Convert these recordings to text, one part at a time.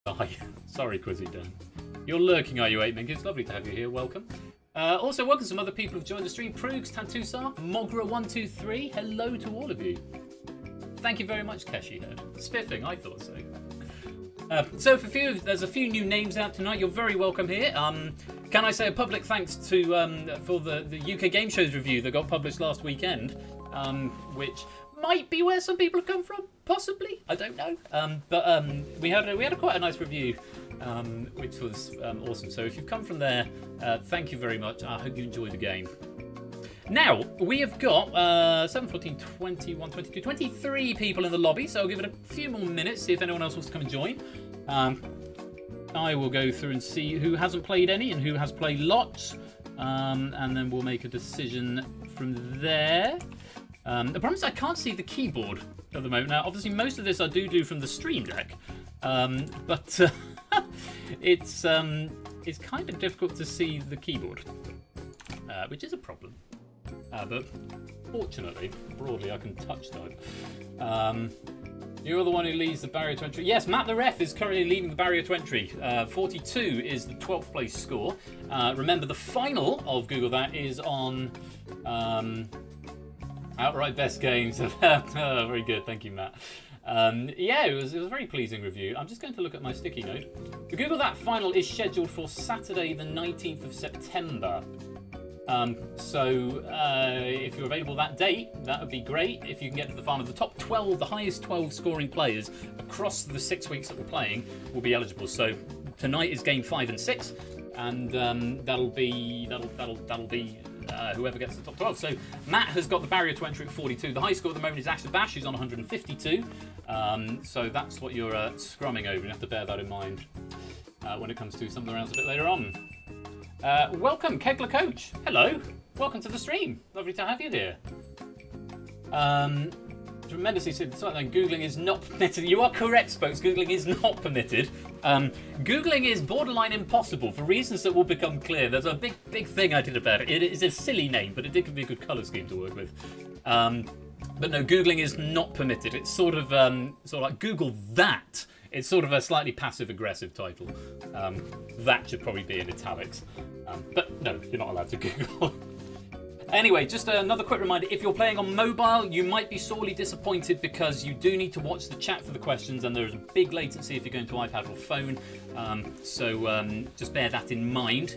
Hi. Sorry, Quizzy Dan. You're lurking, are you, 8-Mink? It's lovely to have you here. Welcome. Also, welcome some other people who've joined the stream. Proogs, Tantusar, Mogra123. Hello to all of you. Thank you very much, Keshi Head. Spiffing, I thought so. So there's a few new names out tonight. You're very welcome here. Can I say a public thanks to for the UK Game Shows review that got published last weekend, which might be where some people have come from, possibly. I don't know. But we had quite a nice review, which was awesome. So if you've come from there, thank you very much. I hope you enjoyed the game. Now, we have got 7, 14, 21, 22, 23 people in the lobby, so I'll give it a few more minutes, see if anyone else wants to come and join. I will go through and see who hasn't played any and who has played lots, and then we'll make a decision from there. The problem is I can't see the keyboard at the moment. Now, obviously, most of this I do from the Stream Deck, but it's kind of difficult to see the keyboard, which is a problem. But fortunately, broadly, I can touch type. You're the one who leads the barrier to entry. Yes, Matt the Ref is currently leading the barrier to entry. 42 is the 12th place score. Remember, the final of Google That is on Outright Best Games. Very good, thank you, Matt. Yeah, it was a very pleasing review. I'm just going to look at my sticky note. The Google That final is scheduled for Saturday, the 19th of September. So if you're available that date, that would be great. If you can get to the final, the top 12, the highest 12 scoring players across the 6 weeks that we're playing will be eligible. So tonight is game 5 and 6, and that'll be whoever gets the top 12. So Matt has got the barrier to entry at 42. The high score at the moment is Asher Bash, who's on 152. So that's what you're scrumming over. You have to bear that in mind when it comes to some of the rounds a bit later on. Welcome, Kegler Coach. Hello. Welcome to the stream. Lovely to have you here. Tremendously simple. Googling is not permitted. You are correct, Spokes. Googling is not permitted. Googling is borderline impossible for reasons that will become clear. There's a big thing I did about it. It is a silly name, but it did give me a good colour scheme to work with. But no, Googling is not permitted. It's sort of like Google That. It's sort of a slightly passive-aggressive title. That should probably be in italics. But no, you're not allowed to Google. Anyway, just another quick reminder. If you're playing on mobile, you might be sorely disappointed because you do need to watch the chat for the questions, and there's a big latency if you're going to iPad or phone. So just bear that in mind.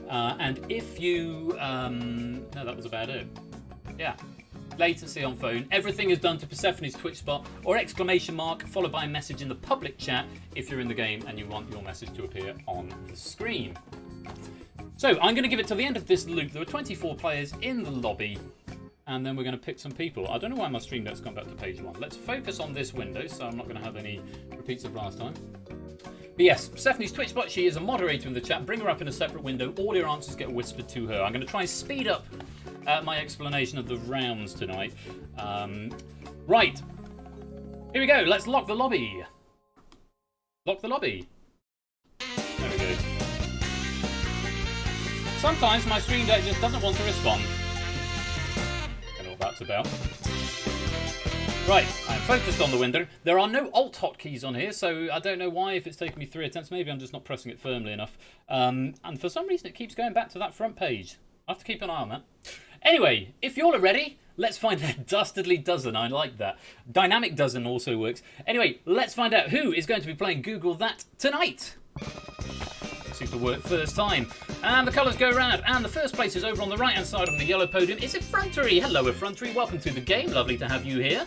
And if you... no, that was about it. Yeah. Latency on phone. Everything is done to Persephone's Twitch spot or exclamation mark followed by a message in the public chat if you're in the game and you want your message to appear on the screen. So I'm going to give it to the end of this loop. There are 24 players in the lobby, and then we're going to pick some people. I don't know why my stream deck's gone back to page 1. Let's focus on this window, so I'm not going to have any repeats of last time. But yes, Persephone's Twitch bot, she is a moderator in the chat. Bring her up in a separate window. All your answers get whispered to her. I'm going to try and speed up my explanation of the rounds tonight. Right. Here we go. Let's lock the lobby. Lock the lobby. There we go. Sometimes my stream deck just doesn't want to respond. Don't know what that's about. Right, I'm focused on the window. There are no Alt hotkeys on here, so I don't know why if it's taken me 3 attempts. Maybe I'm just not pressing it firmly enough. And for some reason it keeps going back to that front page. I have to keep an eye on that. Anyway, if you all are ready, let's find out. Dastardly Dozen, I like that. Dynamic Dozen also works. Anyway, let's find out who is going to be playing Google That tonight. Seems to work first time. And the colours go round. And the first place is over on the right-hand side on the yellow podium. It's Effrontery. Hello, Effrontery. Welcome to the game. Lovely to have you here.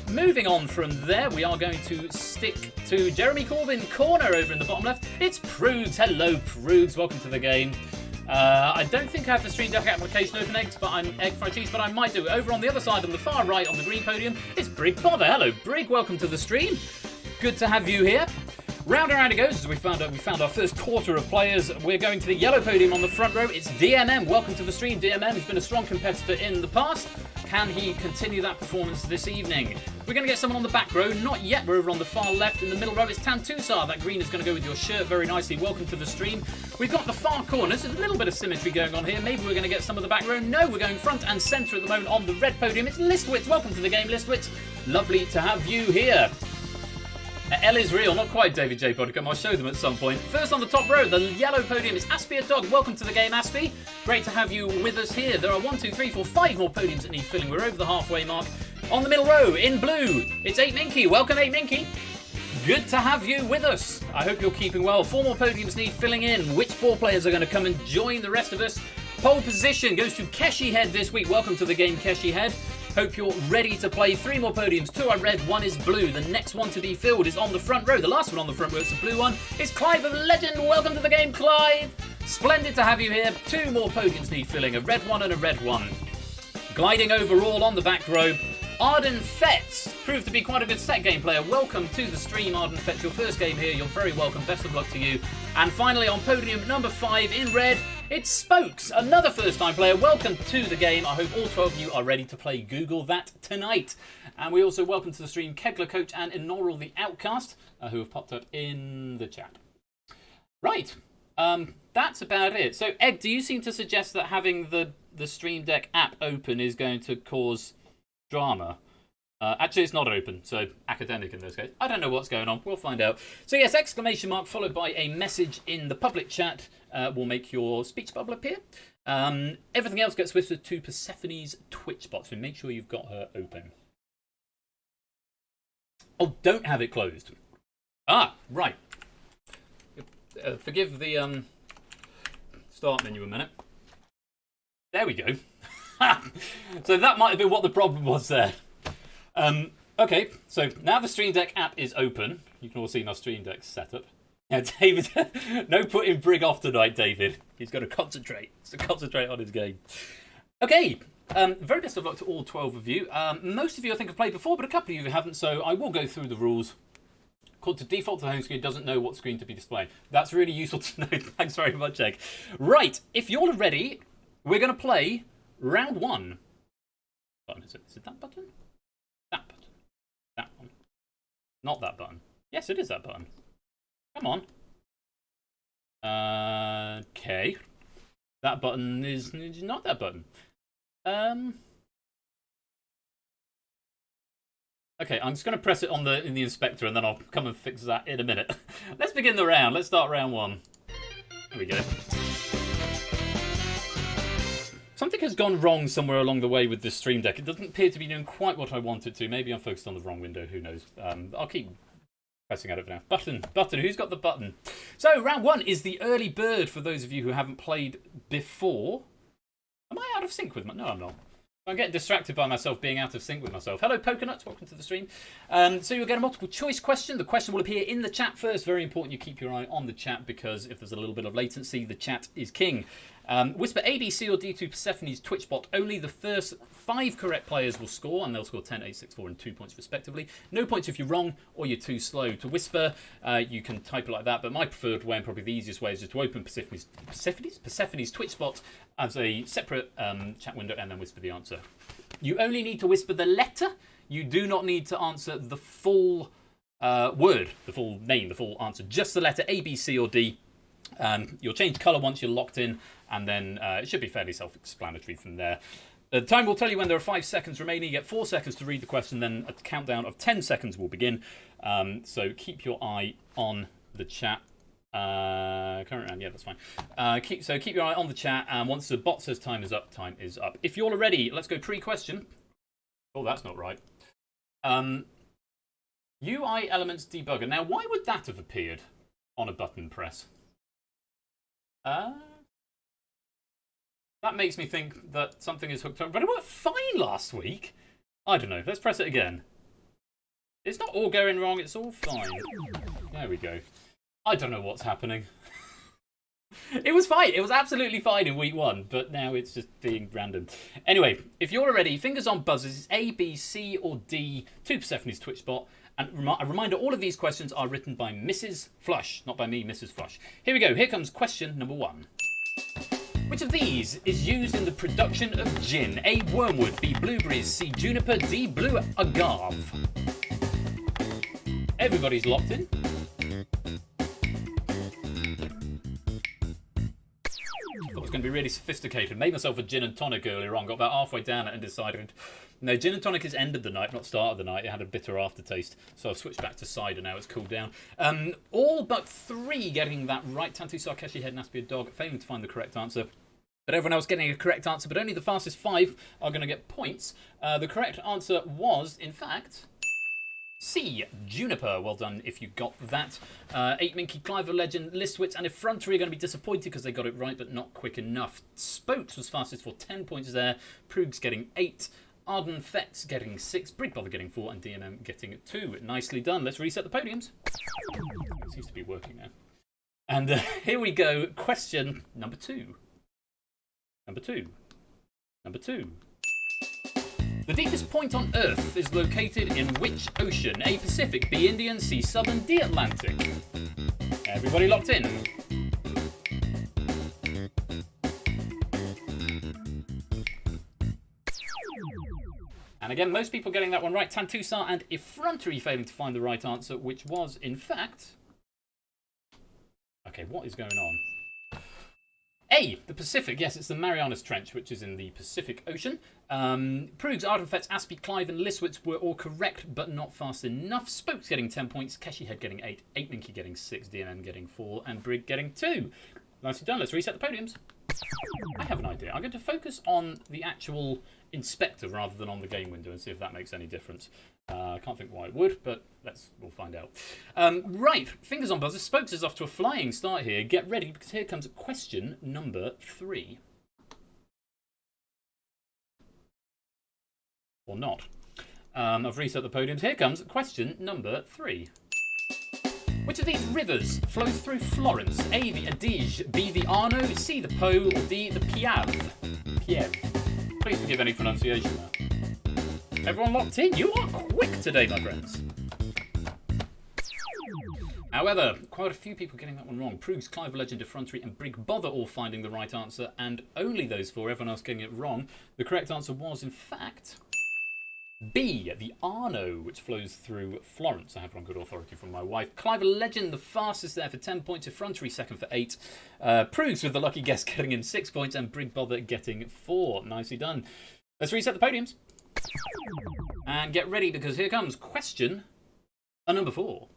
Moving on from there, we are going to stick to Jeremy Corbyn corner over in the bottom left. It's Prudes. Hello, Prudes. Welcome to the game. I don't think I have the Stream Deck application open, egg fried cheese, but I might do it. Over on the other side, on the far right, on the green podium, it's Brig Bother. Hello, Brig. Welcome to the stream. Good to have you here. Round and round it goes as we found our first quarter of players. We're going to the yellow podium on the front row. It's DMM. Welcome to the stream, DMM. He's been a strong competitor in the past. Can he continue that performance this evening? We're going to get someone on the back row. Not yet. We're over on the far left. In the middle row, it's Tantusar. That green is going to go with your shirt very nicely. Welcome to the stream. We've got the far corners. There's a little bit of symmetry going on here. Maybe we're going to get some of the back row. No, we're going front and centre at the moment on the red podium. It's Listwitz. Welcome to the game, Listwitz. Lovely to have you here. L is real, not quite David J. Bodicum. I'll show them at some point. First on the top row, the yellow podium is Aspie Dog. Welcome to the game, Aspie. Great to have you with us here. There are 1, 2, 3, 4, 5 more podiums that need filling. We're over the halfway mark. On the middle row, in blue, it's 8 Minky. Welcome, 8 Minky. Good to have you with us. I hope you're keeping well. 4 more podiums need filling in. Which 4 players are going to come and join the rest of us? Pole position goes to Keshi Head this week. Welcome to the game, Keshi Head. Hope you're ready to play. 3 more podiums. 2 are red, 1 is blue. The next one to be filled is on the front row. The last one on the front row is the blue one. It's Clive of Legend. Welcome to the game, Clive. Splendid to have you here. 2 more podiums need filling. A red one and a red one. Gliding overall on the back row, Arden Fetz proved to be quite a good set game player. Welcome to the stream, Arden Fetz. Your first game here. You're very welcome. Best of luck to you. And finally on podium number 5 in red, it's Spokes, another first-time player. Welcome to the game. I hope all 12 of you are ready to play Google That tonight. And we also welcome to the stream Kegler Coach and Inoral the Outcast, who have popped up in the chat. Right, that's about it. So, Egg, do you seem to suggest that having the Stream Deck app open is going to cause drama? Actually, it's not open, so academic in this case. I don't know what's going on. We'll find out. So yes, exclamation mark followed by a message in the public chat will make your speech bubble appear. Everything else gets whispered to Persephone's Twitch bot, so make sure you've got her open. Oh, don't have it closed. Ah, right. Forgive the start menu a minute. There we go. So that might have been what the problem was there. Okay, so now the Stream Deck app is open. You can all see my Stream Deck setup. Yeah, David, no putting Brig off tonight, David. He's got to concentrate. He's to concentrate on his game. Okay, very best of luck to all 12 of you. Most of you I think have played before, but a couple of you haven't, so I will go through the rules. Called to default to the home screen, doesn't know what screen to be displaying. That's really useful to know. Thanks very much, Egg. Right, if you're ready, we're going to play round 1. Button is it? Is it that button? That button. That one. Not that button. Yes, it is that button. Come on. Okay. That button is not that button. Okay, I'm just going to press it on in the inspector and then I'll come and fix that in a minute. Let's begin the round. Let's start round 1. There we go. Something has gone wrong somewhere along the way with this Stream Deck. It doesn't appear to be doing quite what I want it to. Maybe I'm focused on the wrong window. Who knows? I'll keep pressing at it for now. Button. Who's got the button? So round 1 is the early bird for those of you who haven't played before. Am I out of sync with my... No, I'm not. I'm getting distracted by myself being out of sync with myself. Hello, Pokenuts. Welcome to the stream. So you'll get a multiple choice question. The question will appear in the chat first. Very important you keep your eye on the chat because if there's a little bit of latency, the chat is king. Whisper A, B, C, or D to Persephone's Twitch bot. Only the first 5 correct players will score, and they'll score 10, 8, 6, 4, and 2 points respectively. No points if you're wrong or you're too slow. To whisper, you can type it like that, but my preferred way and probably the easiest way is just to open Persephone's Twitch bot as a separate chat window and then whisper the answer. You only need to whisper the letter. You do not need to answer the full word, the full name, the full answer. Just the letter A, B, C, or D. You'll change colour once you're locked in, and then it should be fairly self-explanatory from there. The time will tell you when there are 5 seconds remaining. You get 4 seconds to read the question, then a countdown of 10 seconds will begin. So keep your eye on the chat. Current round, yeah, that's fine. Keep your eye on the chat, and once the bot says time is up, time is up. If you're all ready, let's go pre-question. Oh, that's not right. UI Elements Debugger. Now, why would that have appeared on a button press? That makes me think that something is hooked up. But it worked fine last week. I don't know. Let's press it again. It's not all going wrong. It's all fine. There we go. I don't know what's happening. It was fine. It was absolutely fine in week 1, but now it's just being random. Anyway, if you're ready, fingers on buzzers. It's A, B, C, or D to Persephone's Twitch bot. And a reminder, all of these questions are written by Mrs. Flush, not by me, Mrs. Flush. Here we go. Here comes question number 1. Which of these is used in the production of gin? A, wormwood, B, blueberries, C, juniper, D, blue agave. Everybody's locked in. What's going to be really sophisticated. Made myself a gin and tonic earlier on. Got about halfway down it and decided, no, gin and tonic is end of the night, not start of the night. It had a bitter aftertaste. So I've switched back to cider now. It's cooled down. All but 3 getting that right. Tantu, Sarkeshi, Head, Naspia, Dog, failing to find the correct answer. But everyone else getting a correct answer, but only the fastest 5 are going to get points. The correct answer was, in fact, C, Juniper. Well done if you got that. 8 Minky, Clive, Legend, Listwitz, and Effrontery are going to be disappointed because they got it right, but not quick enough. Spokes was fastest for 10 points there. Proogs getting 8. Arden Fetz getting 6. Brigbother getting 4. And DMM getting 2. Nicely done. Let's reset the podiums. It seems to be working now. And here we go. Question number 2. Number 2. The deepest point on Earth is located in which ocean? A, Pacific, B, Indian, C, Southern, D, Atlantic. Everybody locked in. And again, most people getting that one right. Tantusar and Effrontery failing to find the right answer, which was, in fact... Okay, what is going on? A, the Pacific. Yes, it's the Marianas Trench, which is in the Pacific Ocean. Proogs, Ardenfetz, Aspie, Clive, and Listwitz were all correct, but not fast enough. Spokes getting 10 points, Keshi Head getting 8, 8 Minky getting 6, DMM getting 4, and Brig getting 2. Nicely done. Let's reset the podiums. I have an idea. I'm going to focus on the actual inspector rather than on the game window and see if that makes any difference. I can't think why it would, but we'll find out. Right, fingers on buzzers. Spokes is off to a flying start here. Get ready, because here comes question number 3. Or not. I've reset the podiums. Here comes question number 3. Which of these rivers flows through Florence? A, the Adige, B, the Arno, C, the Po, or D, the Piave? Please forgive any pronunciation there. Everyone locked in? You are quick today, my friends. However, quite a few people getting that one wrong. Proogs, Clive, Legend, Effrontery, and Brigbother all finding the right answer, and only those 4, everyone else getting it wrong. The correct answer was, in fact... B, the Arno, which flows through Florence. I have it on good authority from my wife. Clive Legend, the fastest there for 10 points. Effrontery, second for 8. Proogs with the lucky guess getting in 6 points. And Brigbother getting 4. Nicely done. Let's reset the podiums. And get ready, because here comes question number 4.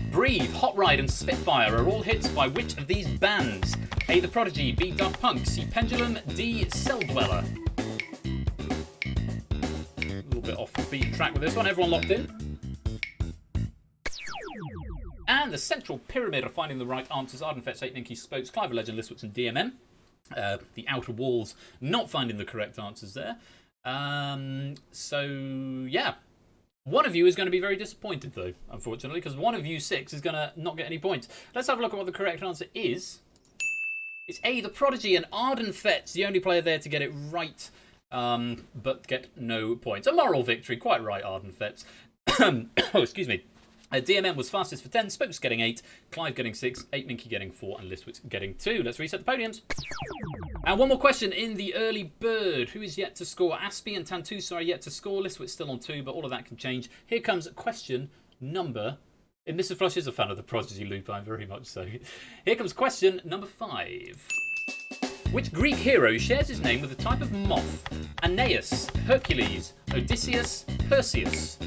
Breathe, Hot Ride, and Spitfire are all hits by which of these bands? A, The Prodigy, B, Daft Punk, C, Pendulum, D, Cell Dweller. Bit off the beaten track with this one. Everyone locked in? And the central pyramid are finding the right answers. Ardenfetz, 8 Minky, Spokes, Clive Legend, Listwitz, and DMM. The outer walls not finding the correct answers there. So, yeah. One of you is going to be very disappointed, though, unfortunately, because one of you 6 is going to not get any points. Let's have a look at what the correct answer is. It's A, The Prodigy, and Ardenfetz, the only player there to get it right. But get no points. A moral victory, quite right, Ardenfetz. Oh, excuse me. DMM was fastest for 10, Spokes getting 8, Clive getting 6, 8 Minky getting 4, and Listwitz getting 2. Let's reset the podiums. And one more question in the early bird. Who is yet to score? Aspie and Tantusa are yet to score. Listwitz still on 2, but all of that can change. Here comes question number... And Mr. Flush is a fan of the Prodigy Lupine, very much so. Here comes question number 5. Which Greek hero shares his name with a type of moth? Aeneas, Hercules, Odysseus, Perseus.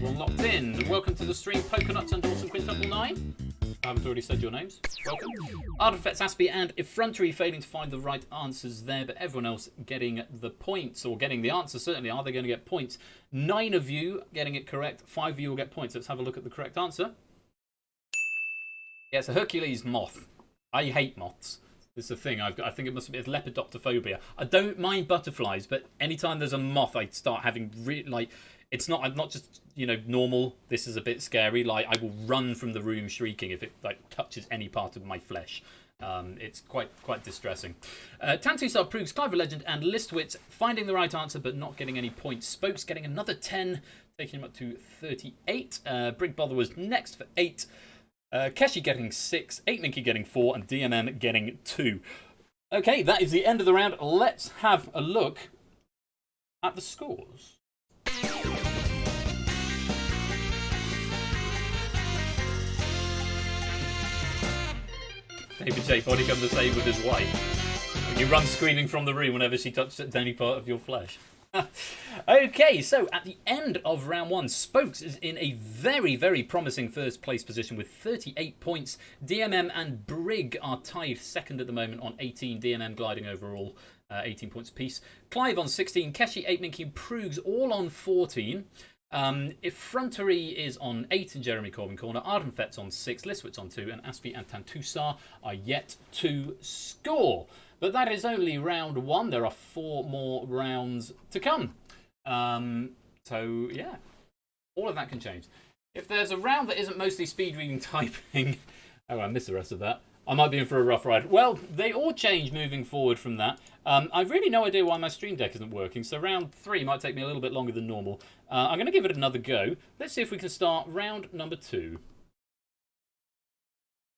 Well, locked in. Welcome to the stream, Pokenuts and Dawson Quintuple 9. I haven't already said your names. Welcome. Ardenfetz, Aspie, and Effrontery failing to find the right answers there, but everyone else getting the points, or getting the answer, certainly. Are they going to get points? 9 of you getting it correct. 5 of you will get points. Let's have a look at the correct answer. Yeah, it's a Hercules moth. I hate moths. It's a thing. I think it must be lepidopterophobia. I don't mind butterflies, but anytime there's a moth, I start having it's not. I'm not just normal. This is a bit scary. Like, I will run from the room shrieking if it touches any part of my flesh. It's quite distressing. Tantusar, Proogs, Clive Legend, and Listwitz finding the right answer, but not getting any points. Spokes getting another 10, taking him up to 38. Brigbother was next for 8. Keshi getting 6, 8 Minky getting 4, and DMM getting 2. Okay, that is the end of the round. Let's have a look at the scores. David J. Body comes the same with his wife. You run screaming from the room whenever she touches any part of your flesh. Okay, so at the end of round 1, Spokes is in a very, very promising first place position with 38 points. DMM and Brig are tied second at the moment on 18. DMM gliding overall 18 points apiece. Clive on 16. Keshi, 8, Minky, Proogs all on 14. Effrontery is on 8 and Jeremy Corbin Corner. Ardenfet's on 6, Liswitz on 2, and Aspie and Tantusar are yet to score. But that is only round 1. There are 4 more rounds to come. So, yeah, all of that can change. If there's a round that isn't mostly speed reading typing, oh, I missed the rest of that. I might be in for a rough ride. Well, they all change moving forward from that. I've really no idea why my stream deck isn't working, so round 3 might take me a little bit longer than normal. I'm going to give it another go. Let's see if we can start round number 2.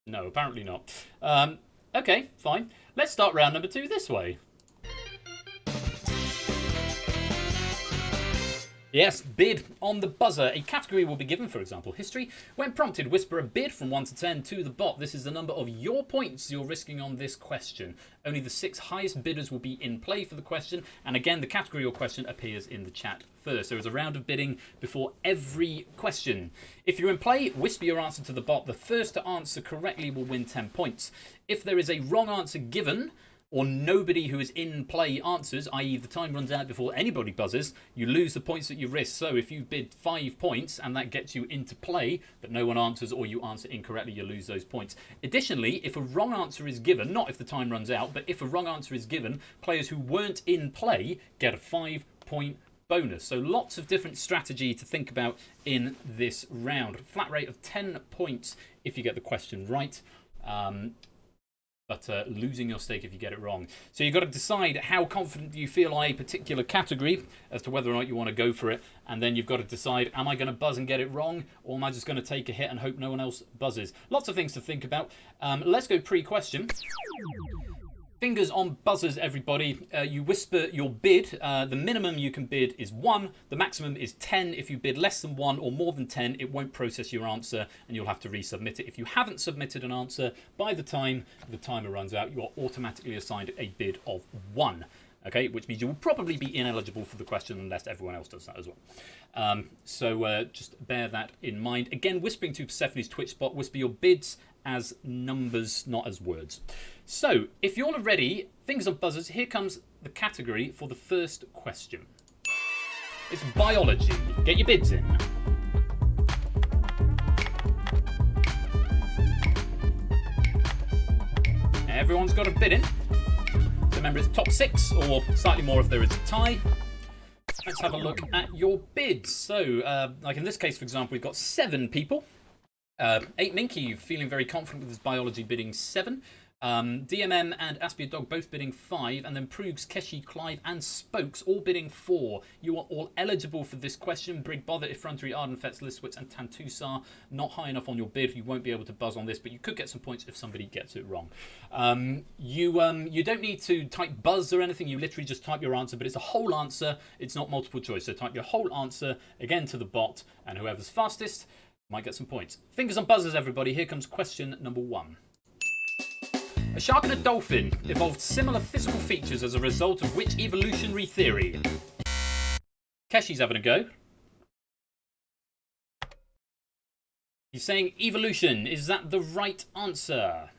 No, apparently not. Okay, fine. Let's start round number 2 this way. Yes, bid on the buzzer. A category will be given, for example, history. When prompted, whisper a bid from 1 to 10 to the bot. This is the number of your points you're risking on this question. Only the 6 highest bidders will be in play for the question. And again, the category or question appears in the chat first. There is a round of bidding before every question. If you're in play, whisper your answer to the bot. The first to answer correctly will win 10 points. If there is a wrong answer given, or nobody who is in play answers, i.e. the time runs out before anybody buzzes, you lose the points that you risk. So if you bid 5 points and that gets you into play, but no one answers or you answer incorrectly, you lose those points. Additionally, if a wrong answer is given, not if the time runs out, but if a wrong answer is given, players who weren't in play get a 5-point bonus. So lots of different strategy to think about in this round. Flat rate of 10 points if you get the question right. But losing your stake if you get it wrong. So you've got to decide how confident you feel on a particular category as to whether or not you want to go for it. And then you've got to decide, am I going to buzz and get it wrong? Or am I just going to take a hit and hope no one else buzzes? Lots of things to think about. Let's go pre-question. Fingers on buzzers, everybody. You whisper your bid. The minimum you can bid is 1. The maximum is 10. If you bid less than 1 or more than 10, it won't process your answer and you'll have to resubmit it. If you haven't submitted an answer by the time the timer runs out, you are automatically assigned a bid of 1. Okay, which means you will probably be ineligible for the question unless everyone else does that as well. So just bear that in mind. Again, whispering to Persephone's Twitch spot, whisper your bids as numbers, not as words. So, if you're all ready, fingers on buzzers, here comes the category for the first question. It's biology. Get your bids in. Everyone's got a bid in. So remember, it's top 6 or slightly more if there is a tie. Let's have a look at your bids. So, like in this case, for example, we've got 7 people. 8 Minky feeling very confident with his biology bidding 7. DMM and Aspia Dog both bidding 5, and then Proogs, Keshi, Clive, and Spokes all bidding 4. You are all eligible for this question. Brig, Bother, Effrontery, Ardenfetz, Liswitz, and Tantusar not high enough on your bid. You won't be able to buzz on this, but you could get some points if somebody gets it wrong. You don't need to type buzz or anything. You literally just type your answer, but it's a whole answer. It's not multiple choice. So type your whole answer again to the bot, and whoever's fastest might get some points. Fingers on buzzers, everybody. Here comes question number 1. A shark and a dolphin evolved similar physical features as a result of which evolutionary theory? Keshi's having a go. He's saying evolution. Is that the right answer?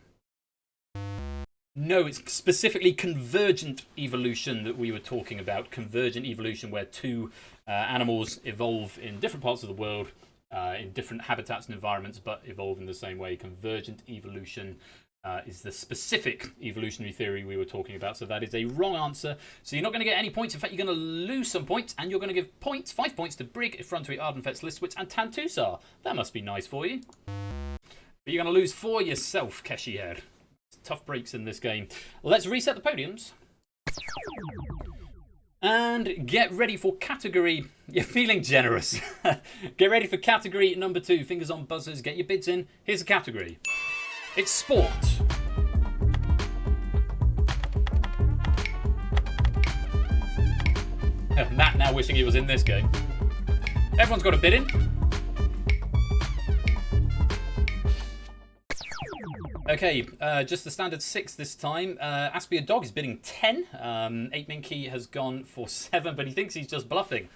No, it's specifically convergent evolution that we were talking about. Convergent evolution, where 2 animals evolve in different parts of the world, in different habitats and environments, but evolve in the same way. Convergent evolution is the specific evolutionary theory we were talking about. So that is a wrong answer. So you're not going to get any points. In fact, you're going to lose some points, and you're going to give points, 5 points to Brig, Effrontery, Ardenfetz, Liswitz, and Tantusar. That must be nice for you. But you're going to lose for yourself, Keshi here. Tough breaks in this game. Let's reset the podiums. And get ready for category... You're feeling generous. Get ready for category number 2. Fingers on buzzers. Get your bids in. Here's the category. It's sport. Matt now wishing he was in this game. Everyone's got a bid in. Okay, just the standard 6 this time. Aspie a Dog is bidding 10. 8 Minky has gone for 7, but he thinks he's just bluffing.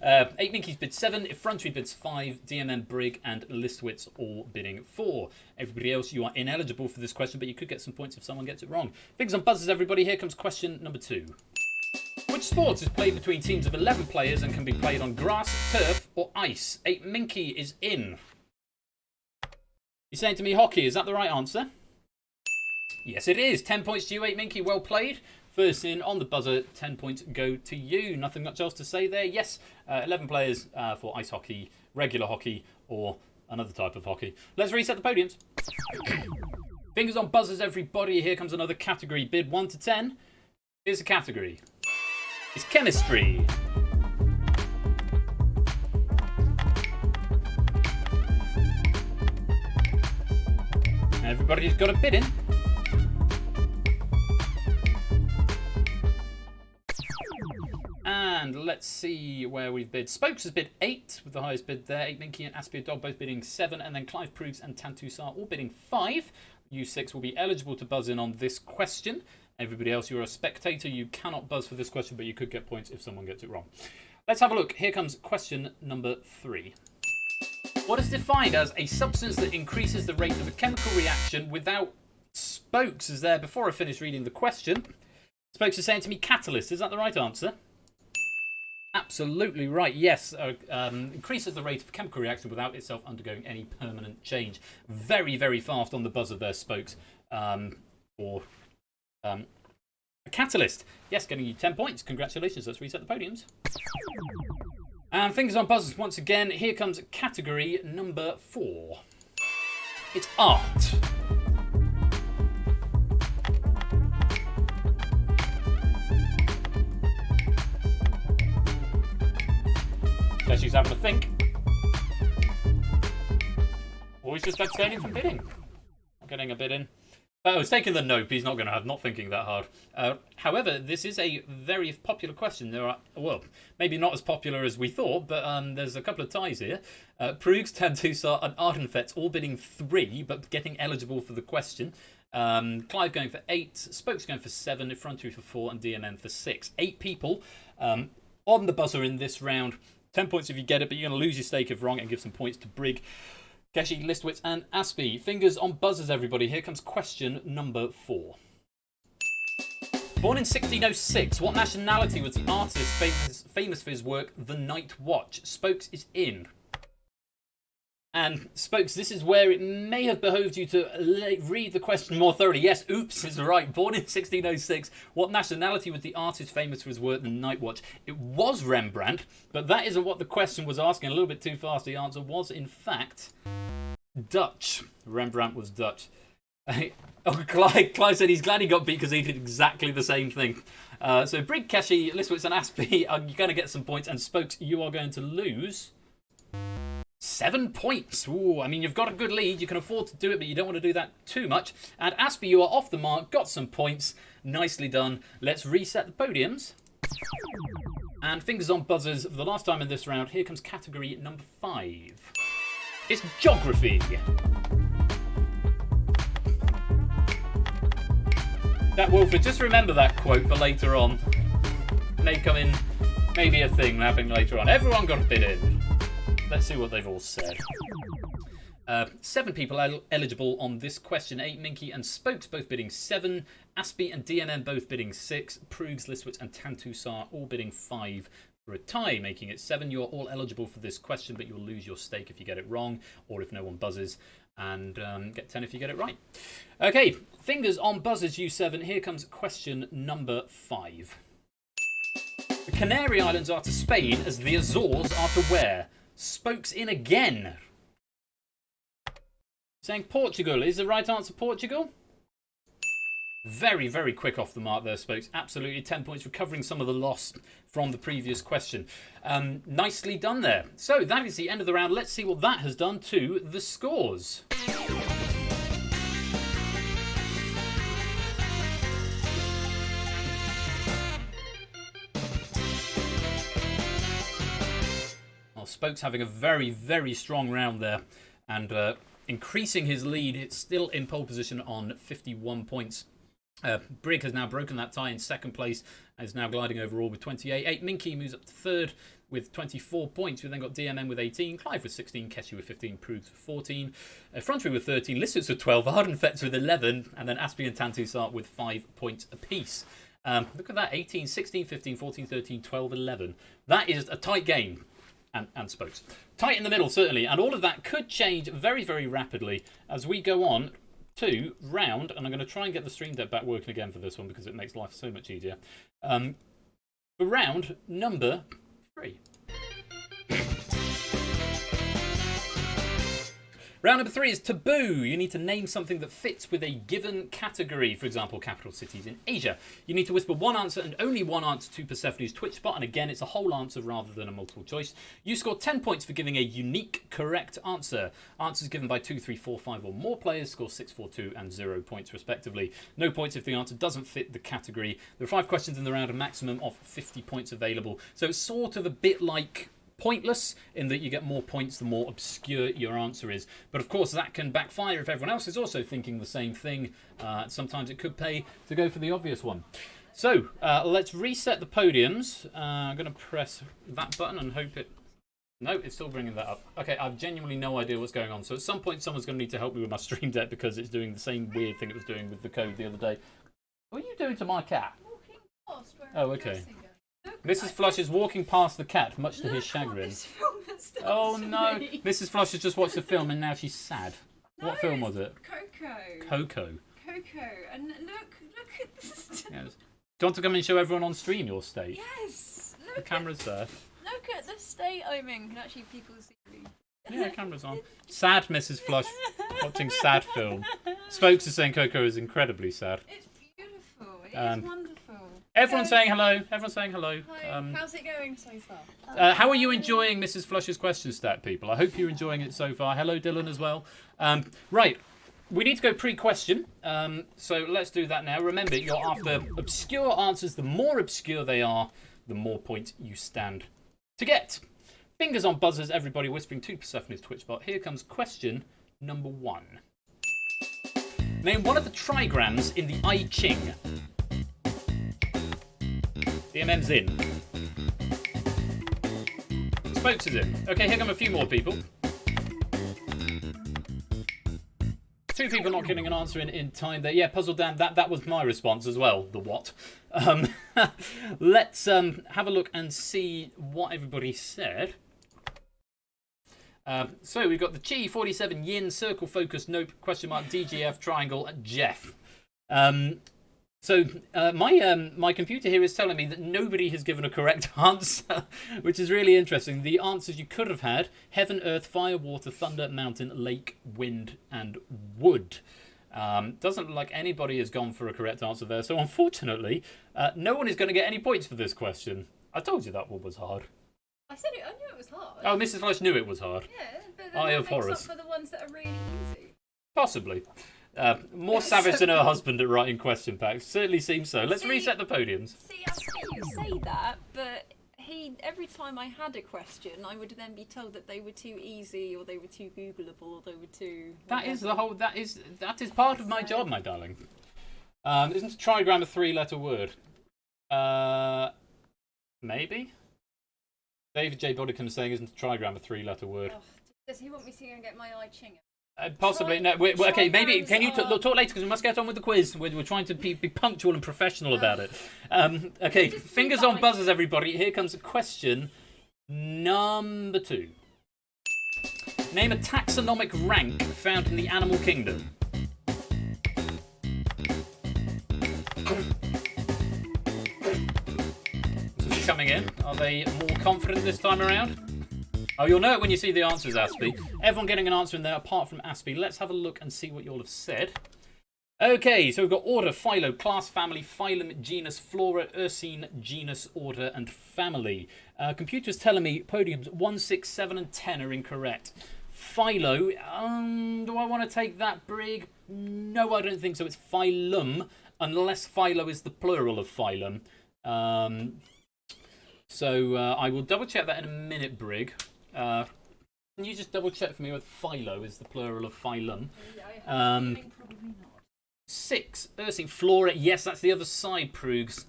8 Minky's bid 7, Effrontery bids 5, DMM Brig and Listwitz all bidding 4. Everybody else, you are ineligible for this question, but you could get some points if someone gets it wrong. Fingers on buzzers, everybody. Here comes question number 2. Which sports is played between teams of 11 players and can be played on grass, turf or ice? 8 Minky is in. You're saying to me hockey, is that the right answer? Yes, it is. 10 points to you, 8 Minky. Well played. First in on the buzzer, 10 points go to you. Nothing much else to say there. Yes, 11 players for ice hockey, regular hockey, or another type of hockey. Let's reset the podiums. Fingers on buzzers, everybody. Here comes another category. Bid 1 to 10. Here's the category. It's chemistry. Everybody's got a bid in. And let's see where we've bid. Spokes has bid 8 with the highest bid there. 8 Minky and Aspie a Dog both bidding 7. And then Clive Proves and Tantusar all bidding 5. You 6 will be eligible to buzz in on this question. Everybody else, you're a spectator. You cannot buzz for this question, but you could get points if someone gets it wrong. Let's have a look. Here comes question number 3. What is defined as a substance that increases the rate of a chemical reaction without Spokes is there before I finish reading the question. Spokes is saying to me catalyst. Is that the right answer? Absolutely right. Yes. Increases the rate of a chemical reaction without itself undergoing any permanent change. Very, very fast on the buzzer there, Spokes. For a catalyst. Yes, getting you 10 points. Congratulations. Let's reset the podiums. And fingers on buzzers once again. Here comes category number 4. It's art. She's having a think. Always just abstaining from bidding. Not getting a bid in. Oh, he's taking the nope. He's not going to have not thinking that hard. However, this is a very popular question. There are, well, maybe not as popular as we thought, but there's a couple of ties here. Prugs, Tantusar, and Ardenfet's all bidding 3, but getting eligible for the question. Clive going for 8, Spokes going for 7, Effrontery for 4, and DMM for 6. 8 people on the buzzer in this round. 10 points if you get it, but you're going to lose your stake if wrong and give some points to Brig, Keshi, Listwitz, and Aspie. Fingers on buzzers, everybody. Here comes question number 4. Born in 1606, what nationality was the artist famous for his work The Night Watch? Spokes is in. And Spokes, this is where it may have behoved you to read the question more thoroughly. Yes, oops is right. Born in 1606, what nationality was the artist famous for his work The Night Watch? It was Rembrandt, but that isn't what the question was asking. A little bit too fast. The answer was, in fact, Dutch. Rembrandt was Dutch. Clive said he's glad he got beat because he did exactly the same thing. So Brig, Keshi, Listwitz, and Aspie are going to get some points, and Spokes, you are going to lose 7 points. Ooh, I mean, you've got a good lead. You can afford to do it, but you don't want to do that too much. And Aspie, you are off the mark. Got some points. Nicely done. Let's reset the podiums. And fingers on buzzers for the last time in this round. Here comes category number 5. It's geography. That Wilford, just remember that quote for later on. May come in, maybe a thing happening later on. Everyone got a bid in. Let's see what they've all said. 7 people eligible on this question. 8 Minky and Spokes both bidding 7. Aspie and DNN both bidding 6. Prugs, Listwitz and Tantusar all bidding 5 for a tie, making it 7. You're all eligible for this question, but you'll lose your stake if you get it wrong or if no one buzzes, and get 10 if you get it right. Okay, fingers on buzzers, you 7. Here comes question number 5. The Canary Islands are to Spain as the Azores are to where? Spokes in again. Saying Portugal. Is the right answer Portugal? Very, very quick off the mark there, Spokes. Absolutely 10 points, recovering some of the loss from the previous question. Nicely done there. So that is the end of the round. Let's see what that has done to the scores. Well, Spokes having a very, very strong round there. And increasing his lead. It's still in pole position on 51 points. Brig has now broken that tie in second place and is now gliding overall with 28. Minky moves up to third with 24 points. We've then got DMM with 18, Clive with 16, Keshi with 15, Prudes with 14, Frontry with 13, Lissits with 12, Ardenfetz with 11, and then Aspie and Tantusart with 5 points apiece. Look at that, 18, 16, 15, 14, 13, 12, 11. That is a tight game. And spokes. Tight in the middle, certainly. And all of that could change very, very rapidly as we go on to round, and I'm going to try and get the stream deck back working again for this one because it makes life so much easier. For round number 3. Round number 3 is taboo. You need to name something that fits with a given category. For example, capital cities in Asia. You need to whisper one answer and only one answer to Persephone's Twitch spot. And again, it's a whole answer rather than a multiple choice. You score 10 points for giving a unique correct answer. Answers given by 2, 3, 4, 5 or more players score 6, 4, 2 and 0 points respectively. No points if the answer doesn't fit the category. There are 5 questions in the round, a maximum of 50 points available. So it's sort of a bit like Pointless in that you get more points the more obscure your answer is. But of course that can backfire if everyone else is also thinking the same thing. Sometimes it could pay to go for the obvious one. So let's reset the podiums. I'm going to press that button and hope it... No, it's still bringing that up. Okay, I've genuinely no idea what's going on. So at some point someone's going to need to help me with my stream deck because it's doing the same weird thing it was doing with the code the other day. What are you doing to my cat? Walking past where oh, okay. Mrs. Flush is walking past the cat, much to his chagrin. Oh no! Mrs. Flush has just watched the film and now she's sad. No, what film was it? Coco. Coco. Coco. And look at this. Yes. Do you want to come and show everyone on stream your state? Yes. The camera's there. Look at the state I'm in. Can actually people see me? Yeah, camera's on. Sad Mrs. Flush watching sad film. Spokes is saying Coco is incredibly sad. It's beautiful. It is wonderful. Everyone's saying hello. Everyone's saying hello. Hi. How's it going so far? How are you enjoying Mrs. Flush's question stack, people? I hope you're enjoying it so far. Hello, Dylan, as well. Right. We need to go pre-question. So let's do that now. Remember, you're after obscure answers. The more obscure they are, the more points you stand to get. Fingers on buzzers, everybody whispering to Persephone's Twitch bot. Here comes question number 1. Name one of the trigrams in the I Ching. DMM's in. Spokes is in. Okay, here come a few more people. 2 people not getting an answer in time there. Yeah, Puzzle Dan, that was my response as well, the what. Let's have a look and see what everybody said. So we've got the Chi, 47, Yin, Circle, Focus, Nope, question mark, DGF, Triangle, and Jeff. So my computer here is telling me that nobody has given a correct answer, which is really interesting. The answers you could have had: heaven, earth, fire, water, thunder, mountain, lake, wind, and wood. Doesn't look like anybody has gone for a correct answer there. So unfortunately, no one is going to get any points for this question. I told you that one was hard. I said it. I knew it was hard. Oh, Mrs. Flush knew it was hard. Yeah, but then Eye that of makes horrors. up for the ones that are really easy. Possibly. More savage than her husband at writing question packs. Certainly seems so. Let's reset the podiums. See, I see you say that, but every time I had a question, I would then be told that they were too easy, or they were too Googleable, or they were too... That is the whole... That is part of my job, my darling. Isn't a trigram a 3-letter word? Maybe? David J. Bodicum is saying, isn't a trigram a 3-letter word? Oh, does he want me to go and get my I Ching? Possibly. No. Okay, maybe. Can you talk later because we must get on with the quiz. We're trying to be punctual and professional about it. Okay, fingers on buzzers, everybody. Here comes question number 2. Name a taxonomic rank found in the animal kingdom. This is coming in. Are they more confident this time around? Oh, you'll know it when you see the answers, Aspie. Everyone getting an answer in there apart from Aspie. Let's have a look and see what you all have said. Okay, so we've got order, philo, class, family, phylum, genus, flora, ursine, genus, order, and family. Computer's telling me podiums 1, 6, 7, and 10 are incorrect. Philo, do I want to take that, Brig? No, I don't think so. It's phylum, unless philo is the plural of phylum. So I will double check that in a minute, Brig. Can you just double check for me with philo is the plural of phylum? Yeah, I have a feeling probably not. 6. Ursine. Flora. Yes, that's the other side, Proogs.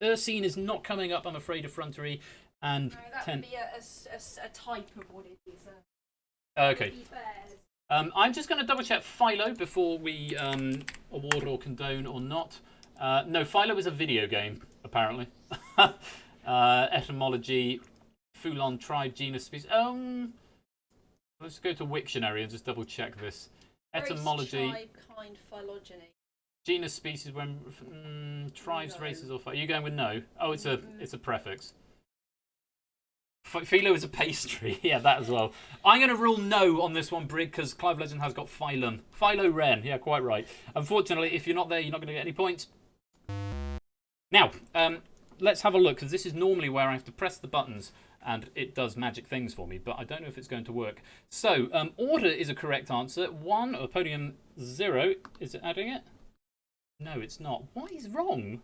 Ursine is not coming up, I'm afraid, effrontery. And No, that 10. would be a type of what it is. Okay. Bears. I'm just going to double check philo before we award or condone or not. No, philo is a video game, apparently. Etymology, Foulon, tribe, genus, species. Let's go to Wiktionary and just double check this. Etymology. Race, tribe, kind, phylogeny. Genus, species, when tribes, No. races, or... Are you going with no? Oh, it's a prefix. Philo is a pastry. Yeah, that as well. I'm going to rule no on this one, Brig, because Clive Legend has got phylum. Philo-ren. Yeah, quite right. Unfortunately, if you're not there, you're not going to get any points. Now, let's have a look, because this is normally where I have to press the buttons and it does magic things for me, but I don't know if it's going to work. So, order is a correct answer. 1, or podium 0. Is it adding it? No, it's not. What is wrong?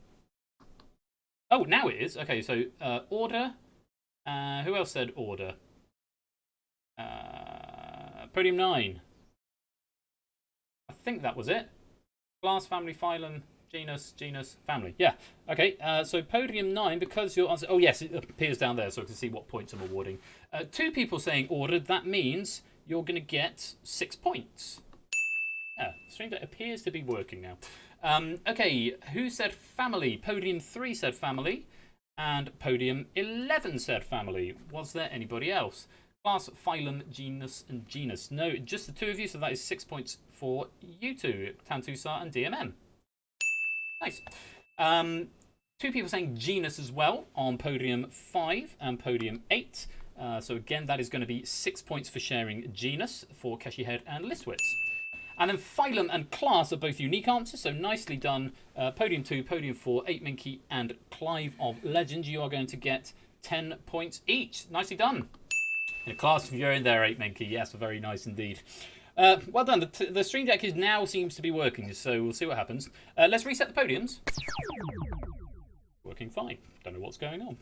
Oh, now it is. Okay, so order. Who else said order? Podium 9. I think that was it. Class, family, phylum, genus, family. Yeah. Okay, so podium 9, because your answer... Oh, yes, it appears down there, so I can see what points I'm awarding. 2 people saying ordered. That means you're going to get 6 points. Yeah, stream deck appears to be working now. Okay, who said family? Podium 3 said family. And podium 11 said family. Was there anybody else? Class, phylum, genus, and genus. No, just the 2 of you, so that is 6 points for you two, Tantusar and DMM. Nice. 2 people saying genus as well on podium 5 and podium 8. So again, that is going to be 6 points for sharing genus for Keshihead and Listwitz. And then phylum and class are both unique answers, so nicely done. Podium 2, podium 4, 8 Minky, and Clive of Legend. You are going to get 10 points each. Nicely done. In class, if you're in there, 8 Minky. Yes, very nice indeed. Well done. The stream deck now seems to be working, so we'll see what happens. Let's reset the podiums. Working fine. Don't know what's going on.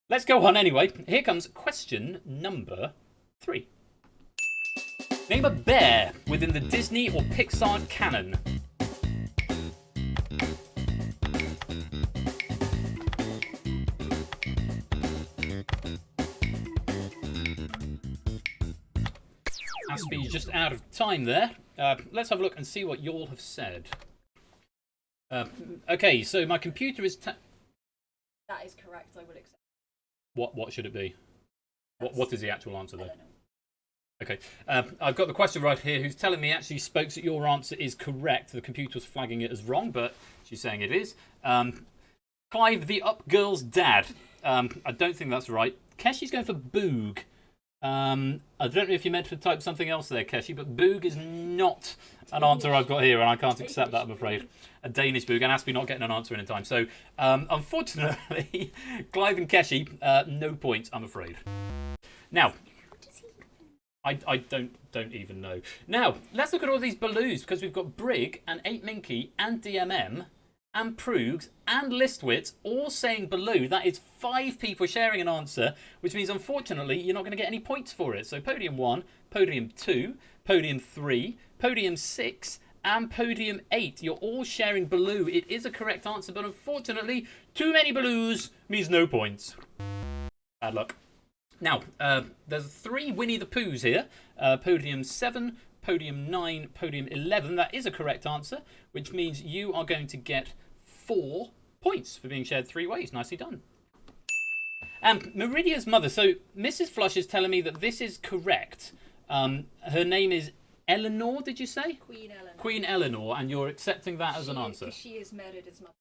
Let's go on anyway. Here comes question number 3. Name a bear within the Disney or Pixar canon. Aspie's just out of time there. Let's have a look and see what you all have said. Okay, so my computer is... That is correct, I would accept. What should it be? What is the actual answer there? I don't know. Okay, I've got the question right here. Who's telling me actually, Spokes, that your answer is correct. The computer was flagging it as wrong, but she's saying it is. Clive, the up girl's dad. I don't think that's right. Keshi's going for Boog. I don't know if you meant to type something else there, Keshi, but Boog is not an answer I've got here, and I can't accept that, I'm afraid. A Danish Boog, and Aspie not getting an answer in time. So, unfortunately, Clive and Keshi, no points, I'm afraid. Now, I don't even know. Now, let's look at all these Baloos, because we've got Brig and 8 Minky and DMM and Proogs and Listwitz all saying Baloo. That is 5 people sharing an answer, which means, unfortunately, you're not going to get any points for it. So podium 1, podium 2, podium 3, podium 6, and podium 8. You're all sharing Baloo. It is a correct answer, but unfortunately, too many Baloos means no points. Bad luck. Now, there's 3 Winnie the Poohs here. Podium 7, podium 9, podium 11. That is a correct answer, which means you are going to get 4 points for being shared 3 ways. Nicely done. And Meridia's mother. So Mrs. Flush is telling me that this is correct. Her name is Eleanor, did you say? Queen Eleanor. Queen Eleanor, and you're accepting that as an answer. She is Merida's mother.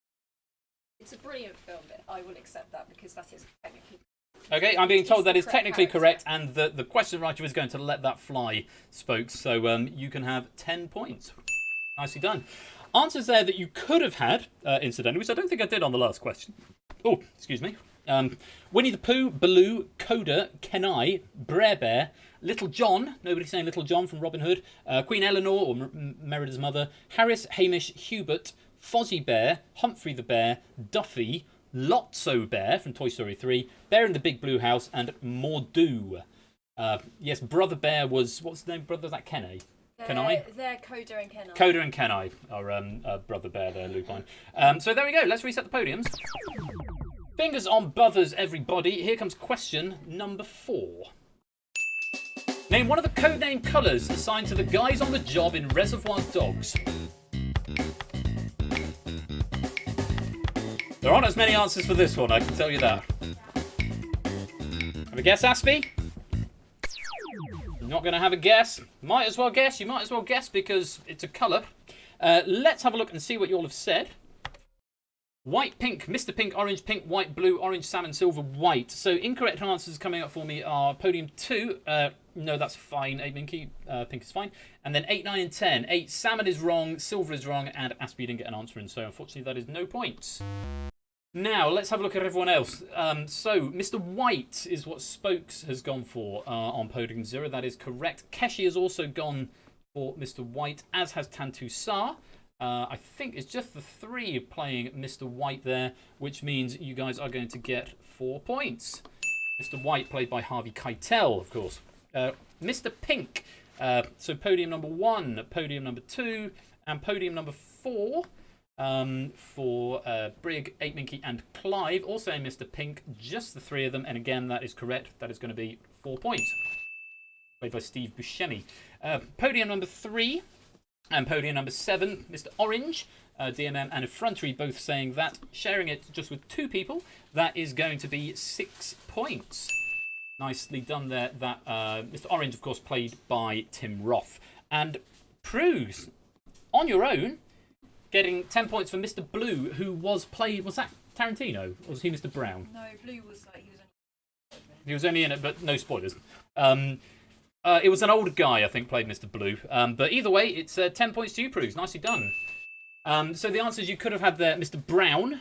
It's a brilliant film, but I will accept that because that is technically... Okay, I'm being told that is technically character. correct, and the question writer is going to let that fly, Spokes. So you can have 10 points. Nicely done. Answers there that you could have had, incidentally, which I don't think I did on the last question. Oh, excuse me. Winnie the Pooh, Baloo, Coda, Kenai, Brer Bear, Little John, nobody saying Little John from Robin Hood, Queen Eleanor, or Merida's mother, Harris, Hamish, Hubert, Fozzie Bear, Humphrey the Bear, Duffy, Lotso Bear from Toy Story 3, Bear in the Big Blue House, and Mordu. Yes, Brother Bear was, what's the name? Brother, was that Kenai? Kenai? They're Coda and Kenai. Coda and Kenai are Brother Bear there, Lupine. So there we go. Let's reset the podiums. Fingers on buzzers, everybody. Here comes question number 4. Name one of the codename colours assigned to the guys on the job in Reservoir Dogs. There aren't as many answers for this one, I can tell you that. Have a guess, Aspie? You're not going to have a guess. Might as well guess. You might as well guess because it's a colour. Let's have a look and see what you all have said. White, pink, Mr. Pink, orange, pink, white, blue, orange, salmon, silver, white. So incorrect answers coming up for me are podium 2. No, that's fine. 8 Minky, pink is fine. And then 8, 9, and 10. 8, salmon is wrong, silver is wrong, and Aspie didn't get an answer in. So unfortunately, that is no points. Now, let's have a look at everyone else. So, Mr. White is what Spokes has gone for on podium 0. That is correct. Keshi has also gone for Mr. White, as has Tantu Sa. I think it's just the 3 playing Mr. White there, which means you guys are going to get 4 points. Mr. White played by Harvey Keitel, of course. Mr. Pink, so podium number 1, podium number 2, and podium number 4 for Brig, 8 Minky, and Clive. Also Mr. Pink, just the 3 of them, and again, that is correct. That is going to be 4 points. Played by Steve Buscemi. Podium number 3. And podium number 7, Mr. Orange, DMM and Effrontery both saying that. Sharing it just with 2 people, that is going to be 6 points. Nicely done there. That Mr. Orange, of course, played by Tim Roth. And Prue, on your own, getting 10 points for Mr. Blue, who was played... Was that Tarantino? Or was he Mr. Brown? No, Blue was like... He was only in it, but no spoilers. It was an older guy, I think, played Mr. Blue. But either way, it's 10 points to you, Prue. Nicely done. So the answers you could have had there, Mr. Brown,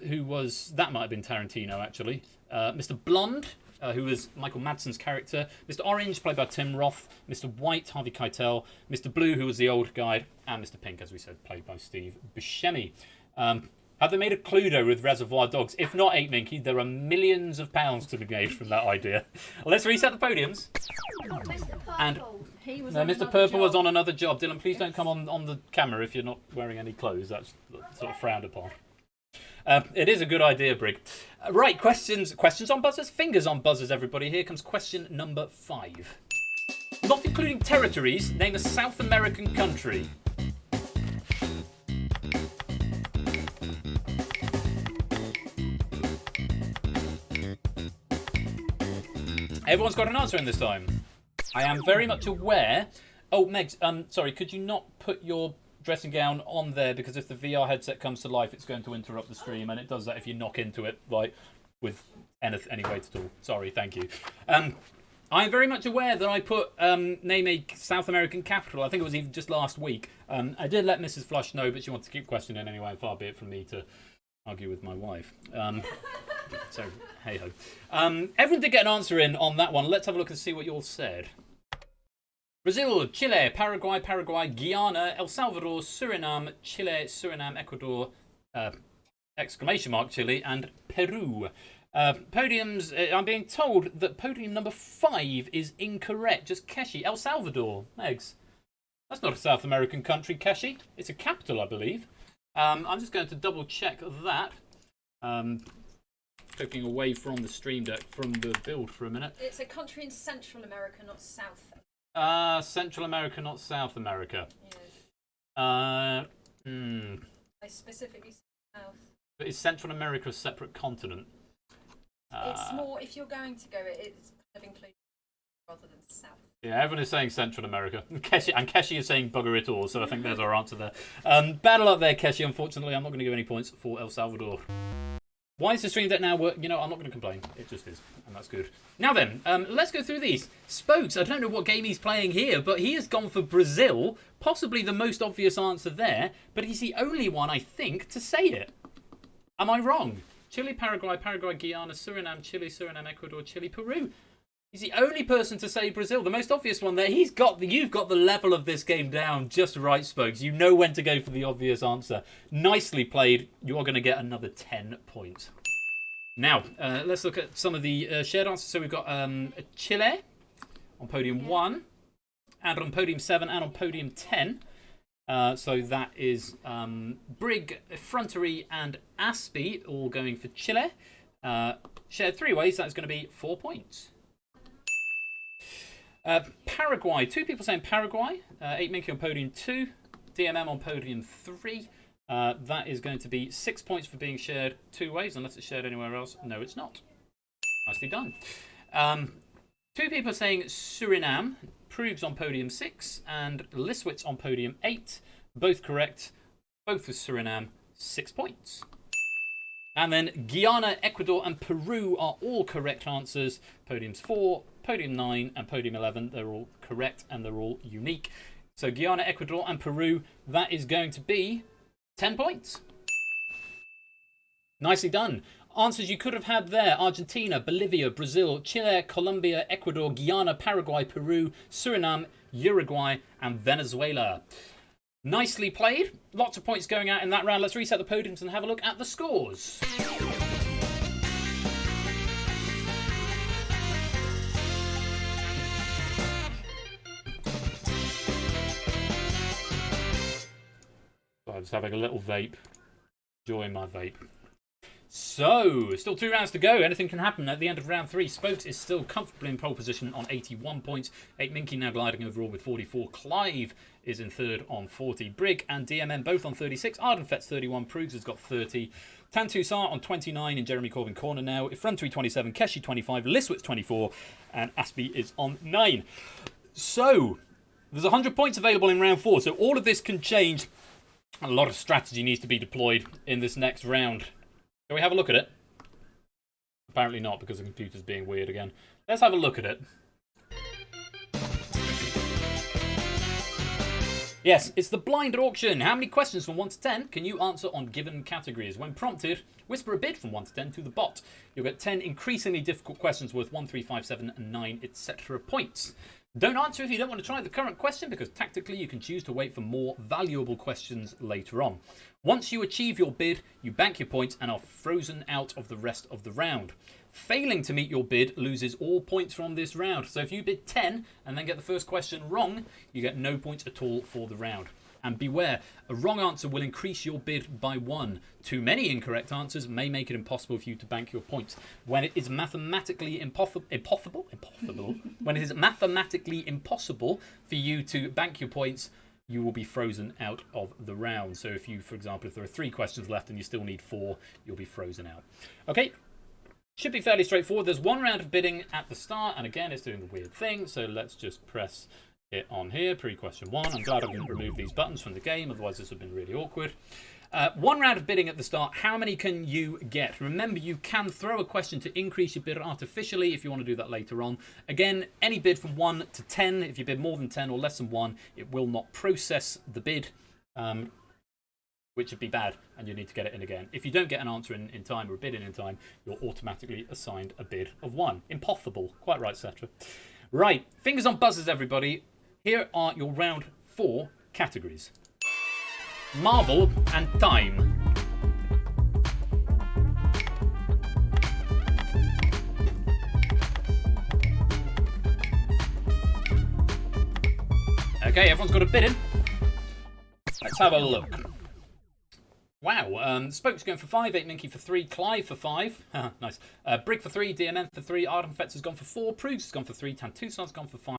who was... That might have been Tarantino, actually. Mr. Blonde, who was Michael Madsen's character. Mr. Orange, played by Tim Roth. Mr. White, Harvey Keitel. Mr. Blue, who was the old guy. And Mr. Pink, as we said, played by Steve Buscemi. Have they made a Cluedo with Reservoir Dogs? If not, 8 Minky, there are millions of pounds to be made from that idea. Let's reset the podiums. Mr. Purple. And He was no, on Mr. another Purple was job. on another job. Dylan, please don't come on the camera if you're not wearing any clothes. That's sort of frowned upon. It is a good idea, Brig. Right, questions on buzzers, fingers on buzzers, everybody. Here comes question number 5. Not including territories, name a South American country. Everyone's got an answer in this time. I am very much aware. Oh, Megs, sorry, could you not put your dressing gown on there, because if the VR headset comes to life, it's going to interrupt the stream, and it does that if you knock into it, like, with any weight at all. Sorry, thank you. I'm very much aware that I put name a South American capital. I think it was even just last week. I did let Mrs. Flush know, but she wanted to keep questioning anyway, far be it from me to argue with my wife. So, hey-ho. Everyone did get an answer in on that one. Let's have a look and see what you all said. Brazil, Chile, Paraguay, Guyana, El Salvador, Suriname, Chile, Suriname, Ecuador, exclamation mark, Chile, and Peru. Podiums, I'm being told that podium number 5 is incorrect. Just Keshi, El Salvador. Megs, that's not a South American country, Keshi. It's a capital, I believe. I'm just going to double check that. Clicking away from the stream deck, from the build for a minute. It's a country in Central America, not South. Central America, not South America. Yes. I I specifically said South. But is Central America a separate continent? It's more, if you're going to go, it's kind of included rather than South. Yeah, everyone is saying Central America. Keshi is saying bugger it all, so I think there's our answer there. Bad luck there, Keshi. Unfortunately, I'm not going to give any points for El Salvador. Why is the stream deck now work? You know, I'm not going to complain. It just is, and that's good. Now then, let's go through these. Spokes, I don't know what game he's playing here, but he has gone for Brazil. Possibly the most obvious answer there, but he's the only one, I think, to say it. Am I wrong? Chile, Paraguay, Guyana, Suriname, Chile, Suriname, Ecuador, Chile, Peru. He's the only person to say Brazil. The most obvious one there. You've got the level of this game down just right, Spokes. You know when to go for the obvious answer. Nicely played. You are going to get another 10 points. Now, let's look at some of the shared answers. So we've got Chile, on podium 1, and on podium 7, and on podium 10. So that is Brig, Effrontery, and Aspie all going for Chile. Shared 3 ways, that's going to be 4 points. Paraguay, 2 people saying Paraguay. 8 Minky on podium 2, DMM on podium 3. That is going to be 6 points for being shared 2 ways, unless it's shared anywhere else. No, it's not. Nicely done. 2 people saying Suriname. Prugs on podium 6 and Liswitz on podium 8. Both correct. Both for Suriname. 6 points. And then Guyana, Ecuador, and Peru are all correct answers. Podiums 4, podium 9, and podium 11. They're all correct and they're all unique. So Guyana, Ecuador, and Peru, that is going to be 10 points. Nicely done. Answers you could have had there: Argentina, Bolivia, Brazil, Chile, Colombia, Ecuador, Guyana, Paraguay, Peru, Suriname, Uruguay, and Venezuela. Nicely played. Lots of points going out in that round. Let's reset the podiums and have a look at the scores. So I'm just having a little vape. Enjoying my vape. So, still 2 rounds to go. Anything can happen at the end of round 3. Spokes is still comfortably in pole position on 81 points. 8 Minky now gliding overall with 44. Clive is in third on 40. Brig and DMM both on 36. Ardenfet's 31. Prugs has got 30. Tantusar on 29 in Jeremy Corbyn corner now. Effrontery 27. Keshi 25. Liswitz 24. And Aspie is on 9. So, there's 100 points available in round 4. So, all of this can change. A lot of strategy needs to be deployed in this next round. Can we have a look at it? Apparently not, because the computer's being weird again. Let's have a look at it. Yes, it's the blind auction. How many questions from 1 to 10 can you answer on given categories? When prompted, whisper a bid from 1 to 10 to the bot. You'll get 10 increasingly difficult questions worth 1, 3, 5, 7, and 9, etc. points. Don't answer if you don't want to try the current question, because tactically you can choose to wait for more valuable questions later on. Once you achieve your bid, you bank your points and are frozen out of the rest of the round. Failing to meet your bid loses all points from this round. So if you bid 10 and then get the first question wrong, you get no points at all for the round. And beware, a wrong answer will increase your bid by 1. Too many incorrect answers may make it impossible for you to bank your points. When it is mathematically impossible for you to bank your points, you will be frozen out of the round. So if you, for example, if there are 3 questions left and you still need 4, you'll be frozen out. Okay, should be fairly straightforward. There's 1 round of bidding at the start, and again, it's doing the weird thing. So let's just press it on here, pre-question 1. I'm glad I didn't remove these buttons from the game, otherwise this would have been really awkward. 1 round of bidding at the start. How many can you get? Remember, you can throw a question to increase your bid artificially if you want to do that later on. Again, any bid from 1 to 10, if you bid more than 10 or less than 1, it will not process the bid, which would be bad, and you need to get it in again. If you don't get an answer in time or a bid in time, you're automatically assigned a bid of 1. Impossible. Quite right, Cetra. Right, fingers on buzzers, everybody. Here are your round 4 categories. Marvel and time. Okay, everyone's got a bid in. Let's have a look. Wow, Spoke's going for 5, 8 Minky for 3, Clive for 5. Nice. Brig for 3, DMM for 3, Ardenfetz has gone for 4, Prugs has gone for 3, Tantusar's gone for 5.